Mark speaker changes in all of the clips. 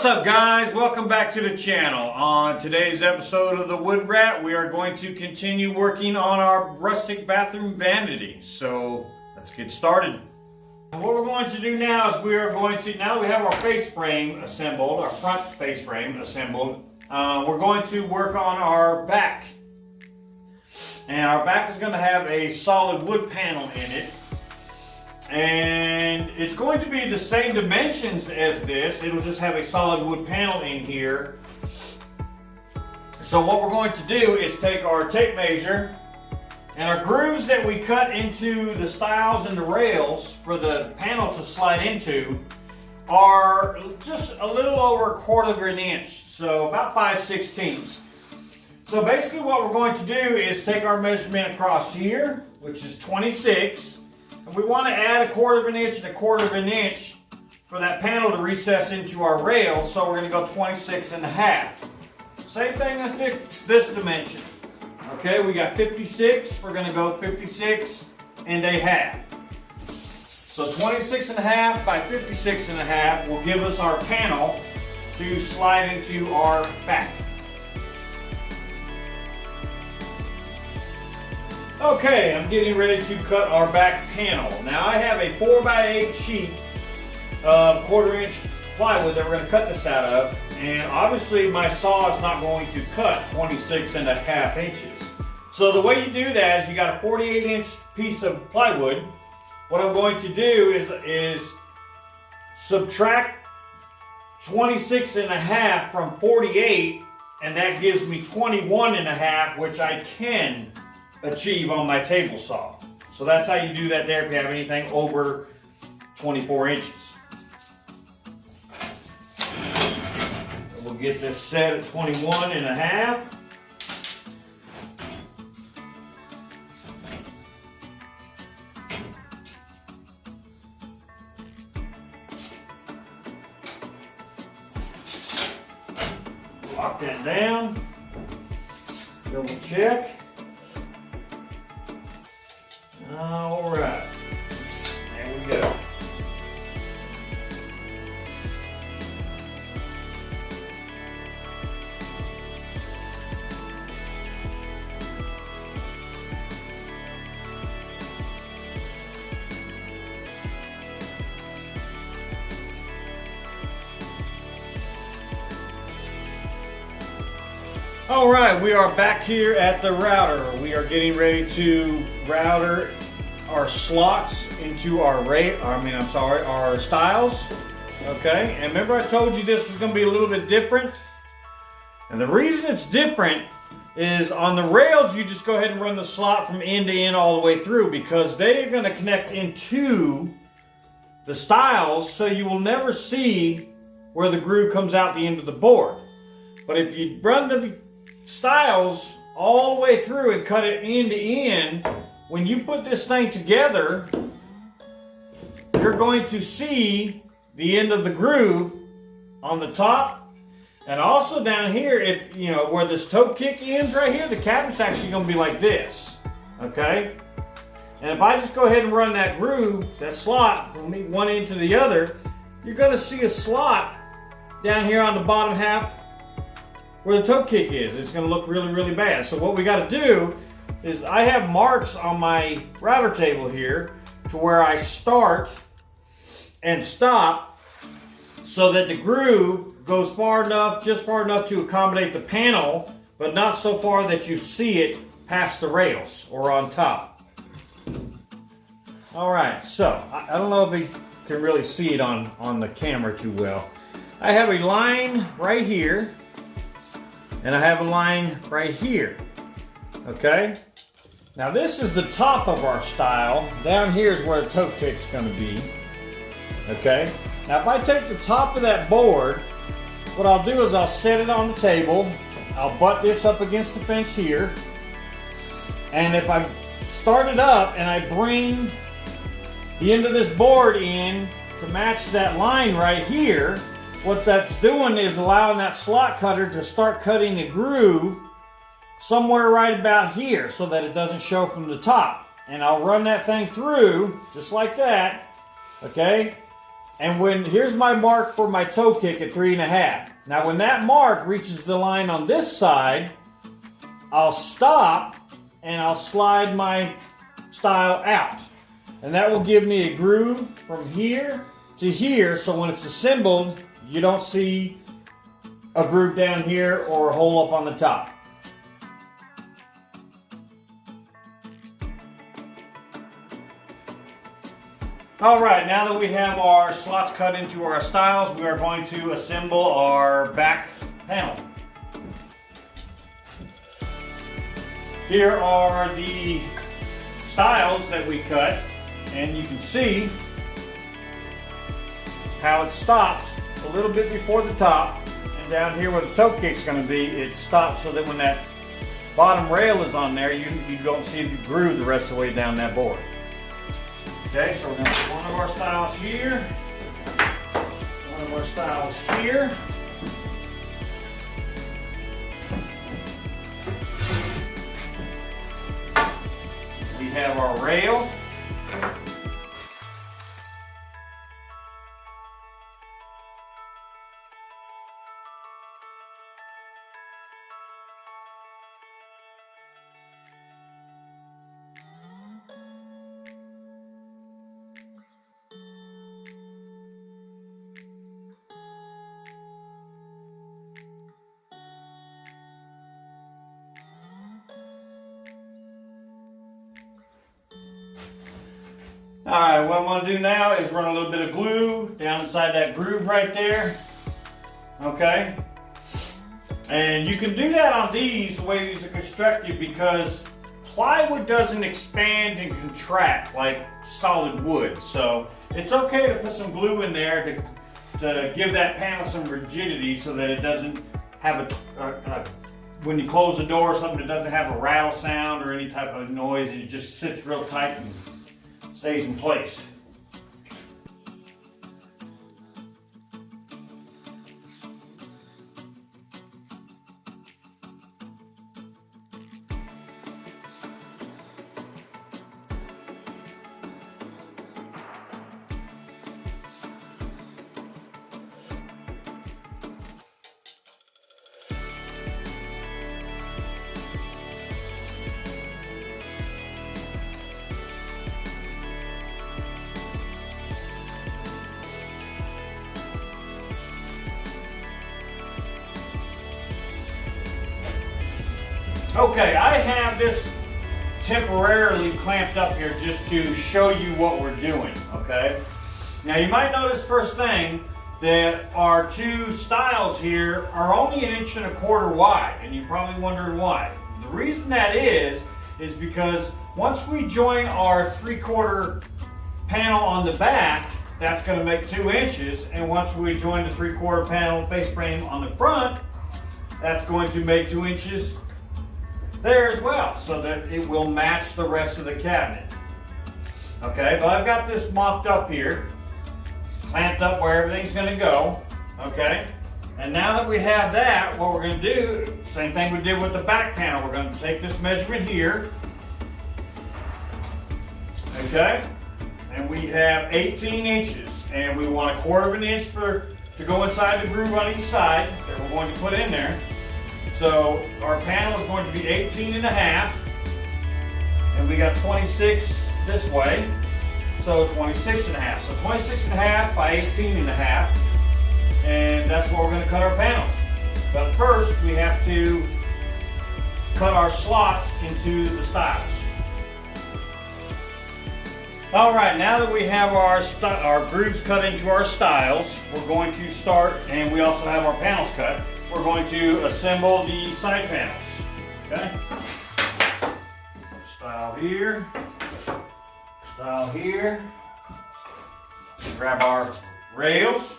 Speaker 1: What's up, guys? Welcome back to the channel. On today's episode of the Wood Rat, we are going to continue working on our rustic bathroom vanity. So let's get started. What we're going to do now is we are going to, now that we have our face frame assembled, our front face frame assembled, we're going to work on our back. And our back is going to have a solid wood panel in it. And it's going to be the same dimensions as this. It'll just have a solid wood panel in here. So what we're going to do is take our tape measure and our grooves that we cut into the stiles and the rails for the panel to slide into are just a little over 1/4 of an inch, so about 5/16. So basically what we're going to do is take our measurement across here, which is 26. And we want to add 1/4 of an inch and 1/4 of an inch for that panel to recess into our rail, so we're going to go 26.5. Same thing with this dimension. Okay, we got 56, we're going to go 56.5. So 26.5 by 56.5 will give us our panel to slide into our back. Okay, I'm getting ready to cut our back panel. Now I have a 4x8 sheet of 1/4 inch plywood that we're going to cut this out of, and obviously my saw is not going to cut 26.5 inches. So the way you do that is you got a 48 inch piece of plywood. What I'm going to do is subtract 26.5 from 48, and that gives me 21.5, which I can achieve on my table saw. So that's how you do that there if you have anything over 24 inches. We'll get this set at 21.5. Lock that down. Double check. All right, there we go. All right, we are back here at the router. We are getting ready to router our slots into our our stiles. Okay, and remember I told you this was going to be a little bit different? And the reason it's different is on the rails you just go ahead and run the slot from end to end all the way through, because they're going to connect into the stiles, so you will never see where the groove comes out the end of the board. But if you run the stiles all the way through and cut it end to end, when you put this thing together, you're going to see the end of the groove on the top, and also down here, where this toe kick ends right here, the cabinet's actually going to be like this. Okay? And if I just go ahead and run that groove, that slot from one end to the other, you're going to see a slot down here on the bottom half where the toe kick is. It's going to look really, really bad. So what we got to do is I have marks on my router table here to where I start and stop, so that the groove goes just far enough to accommodate the panel, but not so far that you see it past the rails or on top. All right, so I don't know if you can really see it on the camera too well. I have a line right here, and I have a line right here. Okay? Now this is the top of our stile. Down here is where the toe kick's going to be. Okay? Now if I take the top of that board, what I'll do is I'll set it on the table. I'll butt this up against the fence here. And if I start it up and I bring the end of this board in to match that line right here, what that's doing is allowing that slot cutter to start cutting the groove somewhere right about here, so that it doesn't show from the top. And I'll run that thing through just like that. Okay, And here's my mark for my toe kick at 3.5. Now when that mark reaches the line on this side, I'll stop and I'll slide my stile out. And that will give me a groove from here to here, so when it's assembled, you don't see a groove down here or a hole up on the top. Alright, now that we have our slots cut into our stiles, we are going to assemble our back panel. Here are the stiles that we cut, and you can see how it stops a little bit before the top, and down here where the toe kick's going to be, it stops so that when that bottom rail is on there, you don't see the groove the rest of the way down that board. Okay, so we're going to put one of our stiles here, one of our stiles here. We have our rail. Alright, what I'm going to do now is run a little bit of glue down inside that groove right there. Okay? And you can do that on these, the way these are constructed, because plywood doesn't expand and contract like solid wood. So it's okay to put some glue in there to give that panel some rigidity so that it doesn't have when you close the door or something, it doesn't have a rattle sound or any type of noise, and it just sits real tight and stays in place. Okay, I have this temporarily clamped up here just to show you what we're doing, okay? Now you might notice first thing that our two stiles here are only 1.25 inches wide, and you're probably wondering why. The reason that is because once we join our 3/4 panel on the back, that's going to make 2 inches, and once we join the 3/4 panel face frame on the front, that's going to make 2 inches there as well, so that it will match the rest of the cabinet. Okay, but I've got this mocked up here, clamped up where everything's going to go. Okay, and now that we have that, what we're going to do, same thing we did with the back panel, we're going to take this measurement here. Okay, and we have 18 inches, and we want 1/4 inch to go inside the groove on each side that we're going to put in there. So our panel is going to be 18.5, and we got 26 this way, so 26.5. So 26.5 by 18.5, and that's where we're going to cut our panels. But first, we have to cut our slots into the stiles. All right, now that we have our grooves cut into our stiles, we're going to start, and we also have our panels cut. We're going to assemble the side panels. Okay? Stile here. Stile here. Grab our rails.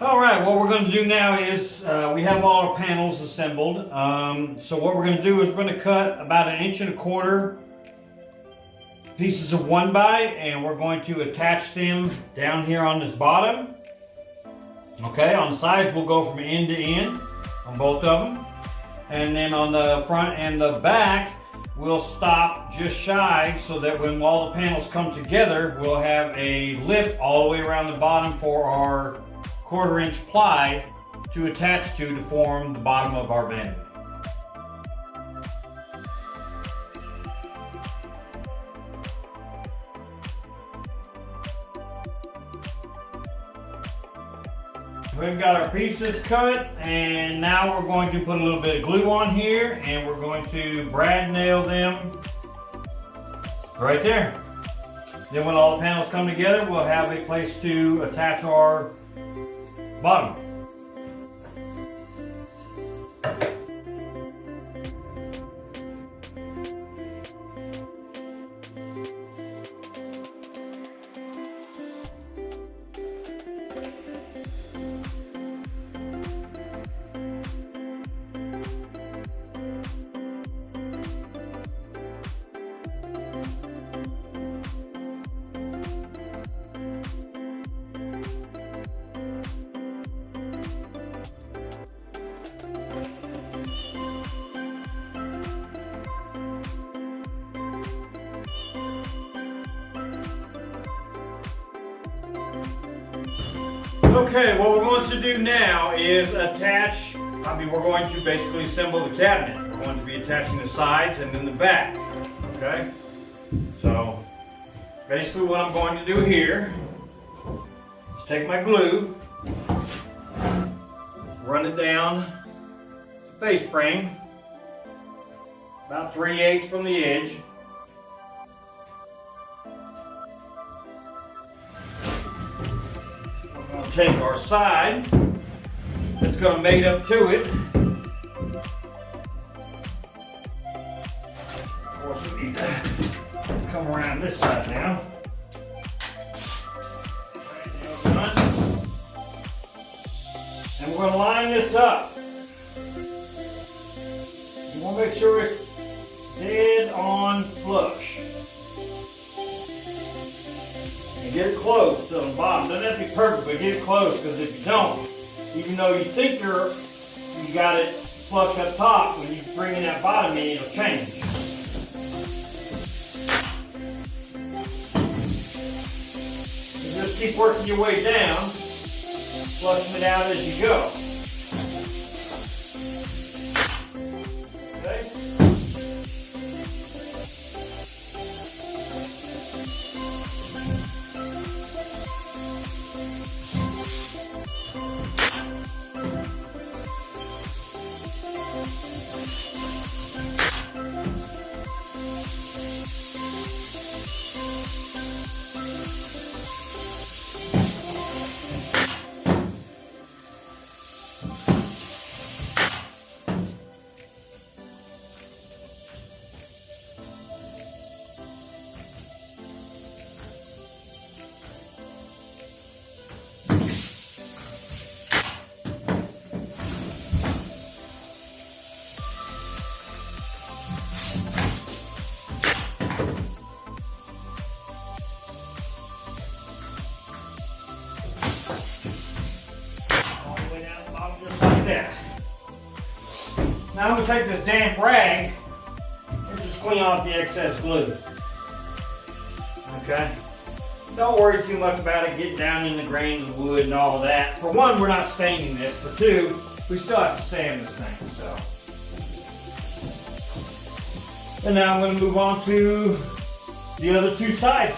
Speaker 1: All right, what we're going to do now is we have all our panels assembled. So what we're going to do is we're going to cut about 1.25 inches pieces of 1x, and we're going to attach them down here on this bottom. Okay, on the sides we'll go from end to end on both of them. And then on the front and the back, we'll stop just shy so that when all the panels come together, we'll have a lip all the way around the bottom for our 1/4 inch ply to attach to form the bottom of our vanity. We've got our pieces cut, and now we're going to put a little bit of glue on here, and we're going to brad nail them right there. Then when all the panels come together, we'll have a place to attach our bottom. Okay, what we're going to do now is attach, we're going to basically assemble the cabinet. We're going to be attaching the sides and then the back, okay? So, basically what I'm going to do here is take my glue, run it down the base frame, about 3/8 from the edge. Take our side that's going to mate up to it. Of course, we need to come around this side now. And we're going to line this up. You want to make sure it's dead on flush. And get it close to the bottom. Doesn't have to be perfect, but get it close, because if you don't, even though you think you got it flush up top, when you bring in that bottom in, it'll change. You just keep working your way down, flushing it out as you go. Okay? Now I'm going to take this damp rag and just clean off the excess glue. Okay? Don't worry too much about it getting down in the grains of wood and all of that. For one, we're not staining this. For two, we still have to sand this thing. So. And now I'm going to move on to the other two sides.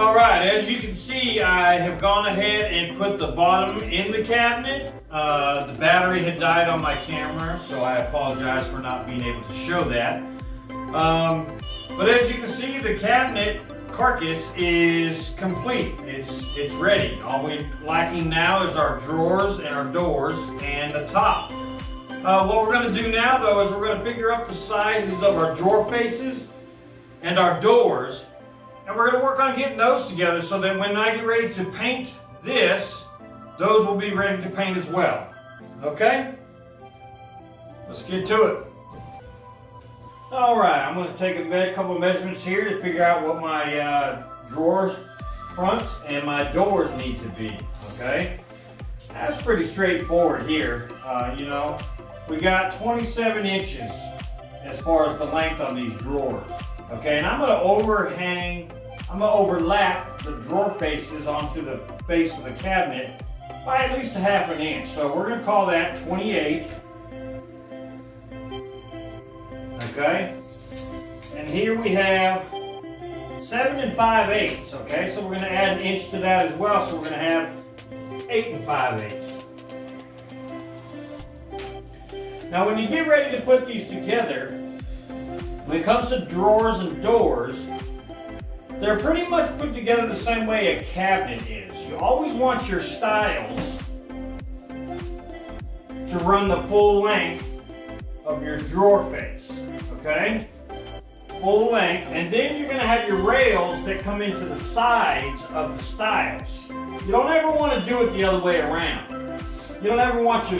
Speaker 1: All right, as you can see, I have gone ahead and put the bottom in the cabinet. The battery had died on my camera, so I apologize for not being able to show that. But as you can see, the cabinet carcass is complete. It's ready. All we're lacking now is our drawers and our doors and the top. What we're going to do now, though, is we're going to figure out the sizes of our drawer faces and our doors. And we're going to work on getting those together so that when I get ready to paint this, those will be ready to paint as well. Okay? Let's get to it. Alright, I'm going to take a couple of measurements here to figure out what my drawers, fronts, and my doors need to be. Okay? That's pretty straightforward here. You know, we got 27 inches as far as the length on these drawers. Okay, and I'm going to overlap the drawer faces onto the face of the cabinet by at least a half an inch. So we're going to call that 28. Okay, and here we have 7 5/8. Okay, so we're going to add an inch to that as well. So we're going to have 8 5/8. Now when you get ready to put these together, when it comes to drawers and doors, they're pretty much put together the same way a cabinet is. You always want your stiles to run the full length of your drawer face, okay? Full length, and then you're going to have your rails that come into the sides of the stiles. You don't ever want to do it the other way around. You don't ever want your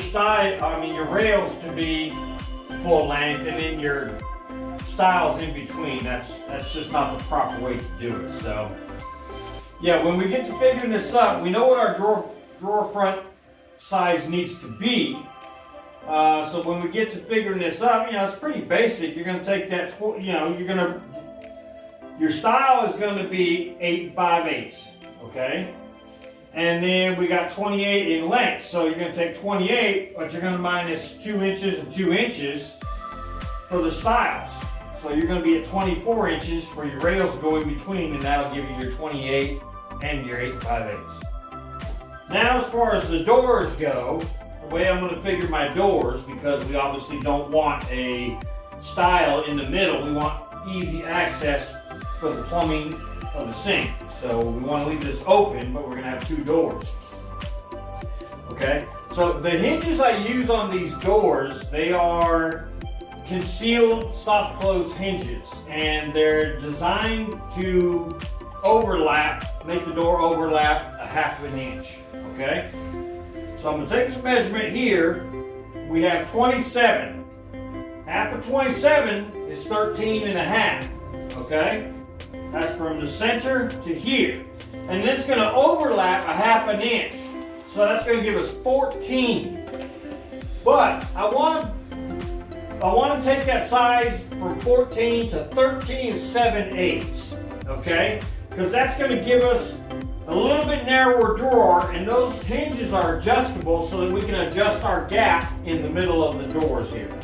Speaker 1: rails to be full length and then your stiles in between. That's just not the proper way to do it. So yeah, when we get to figuring this up, we know what our drawer front size needs to be. So when we get to figuring this up, you know, it's pretty basic. You're going to take that, your stile is going to be 8 5/8, okay? And then we got 28 in length. So you're going to take 28, but you're going to minus 2 inches and 2 inches for the stiles. So you're going to be at 24 inches for your rails to go in between, and that'll give you your 28 and your 8 5/8. Now as far as the doors go, the way I'm going to figure my doors, because we obviously don't want a stile in the middle, we want easy access for the plumbing of the sink. So we want to leave this open, but we're going to have 2 doors. Okay, so the hinges I use on these doors, they are concealed soft close hinges, and they're designed to make the door overlap a half an inch. Okay, so I'm going to take this measurement here. We have 27. Half of 27 is 13 and a half. Okay, that's from the center to here, and then it's going to overlap a half an inch. So that's going to give us 14. But I want to take that size from 14 to 13 7/8, okay? Because that's going to give us a little bit narrower drawer, and those hinges are adjustable so that we can adjust our gap in the middle of the doors here.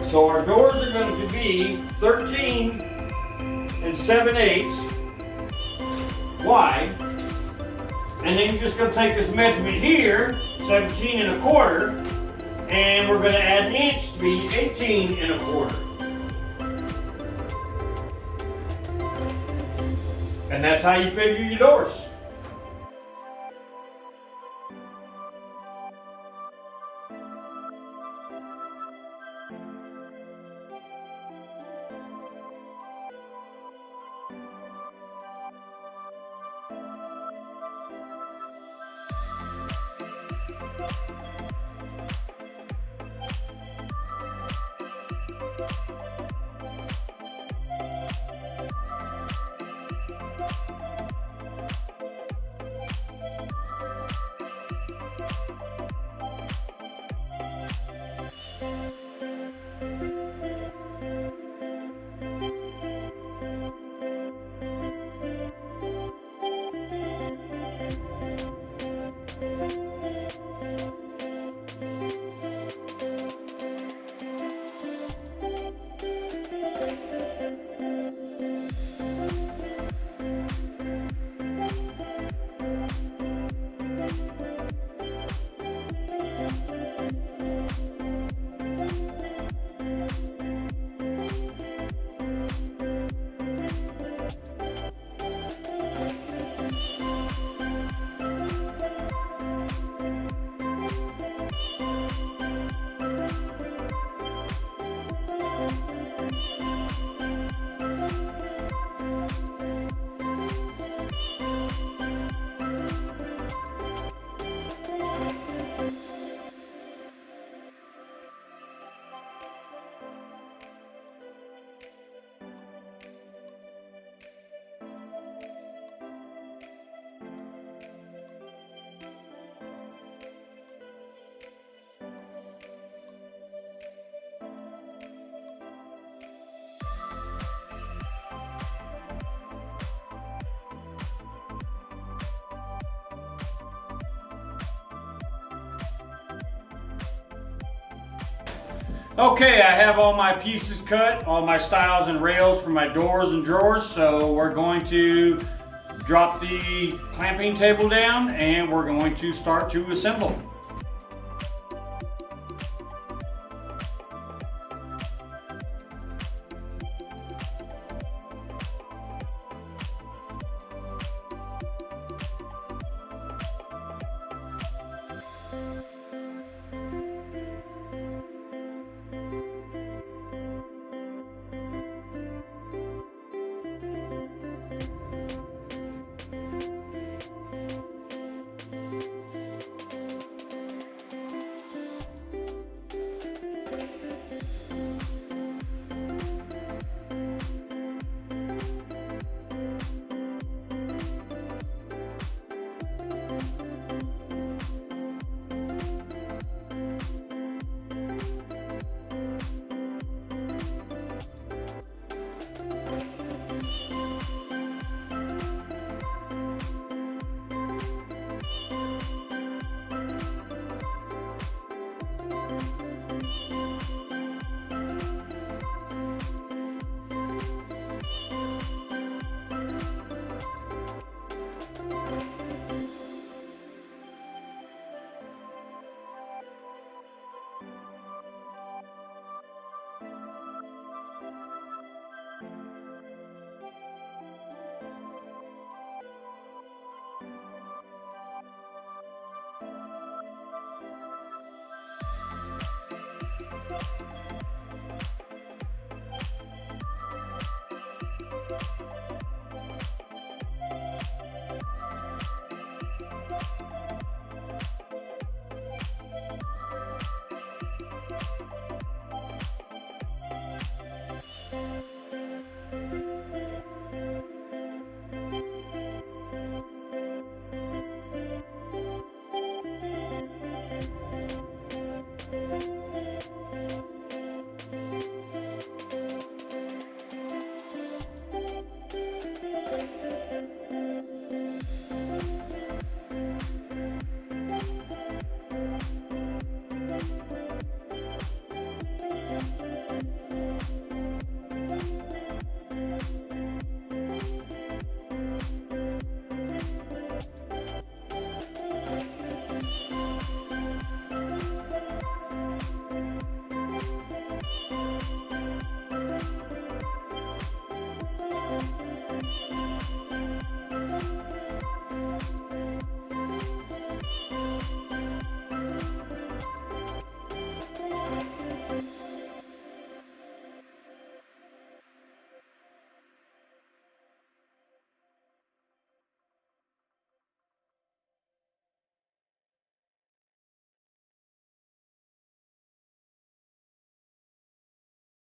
Speaker 1: So our doors are going to be 13 7/8 wide, and then you're just going to take this measurement here, 17 1/4, and we're going to add an inch to be 18 1/4. And that's how you figure your doors. Okay, I have all my pieces cut, all my stiles and rails for my doors and drawers, so we're going to drop the clamping table down and we're going to start to assemble.